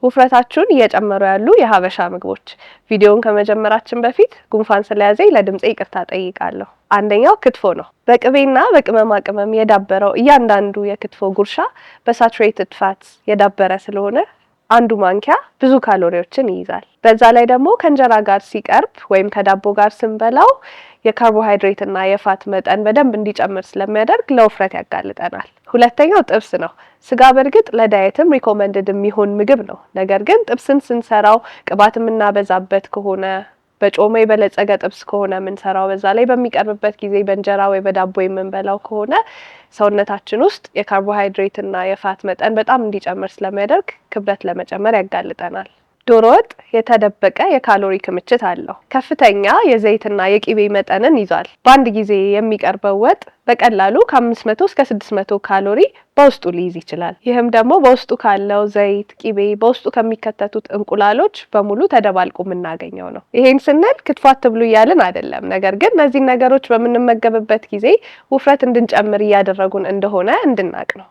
ውፍረታችሁን እየጨመሩ ያሉ የሀበሻ ምግቦች። ቪዲዮውን ከመጀመራችን በፊት ጉንፋን ስለያዘኝ ለድምጼ ይቅርታ ጠይቃለሁ። አንደኛው ክትፎ ነው። በቅቤና በቅመማ ቅመም የዳበረው እያንዳንዱ የክትፎ ጉርሻ በሳቹሬትድ ፋትስ የዳበረ ስለሆነ አንዱ ማንኪያ ብዙ ካሎሪዎችን ይይዛል። በዛ ላይ ደግሞ ከእንጀራ ጋር ሲቀርብ ወይም ከዳቦ ጋር ስንበላው የካርቦሃይድሬት እና የፋት መጠን በደንብ እንዲጨምር ስለሚያደርግ ለውፍረት ያጋልጠናል። ሁለተኛው ጥብስ ነው። ስጋ በርግጥ ለዳየትም ሪኮመንድድ የሚሆን ምግብ ነው። ነገር ግን ጥብስን ስንሰራው ቅባት የምናበዛበት ከሆነ በጮማ የበለጸገ ጥብስ ከሆነ የምንሰራው በዛ ላይ በሚቀርብበት ጊዜ በእንጀራ ወይ በዳቦ የምንበላው ከሆነ ሰውነታችን ውስጥ የካርቦሃይድሬት እና የፋት መጠን በጣም እንዲጨምር ስለሚያደርግ ክብደት ለመጨመር ያጋልጠናል። ዶሮ ወጥ የተደበቀ የካሎሪ ክምችት አለው። ከፍተኛ የዘይትና የቂቤ መጠንን ይዟል። በአንድ ጊዜ የሚቀርበው ወጥ በቀላሉ ከ500 እስከ 600 ካሎሪ በውስጡ ሊይዝ ይችላል። ይህም ደግሞ በውስጡ ካለው ዘይት፣ ቂቤ፣ በውስጡ ከሚከተቱት እንቁላሎች በሙሉ ተደባልቆ የምናገኘው ነው። ይሄን ስንል ክትፎ አትብሉ እያልን አይደለም። ነገር ግን እነዚህ ነገሮች በምንመገብበት ጊዜ ውፍረት እንድንጨምር እያደረጉን እንደሆነ እንድናቅ ነው።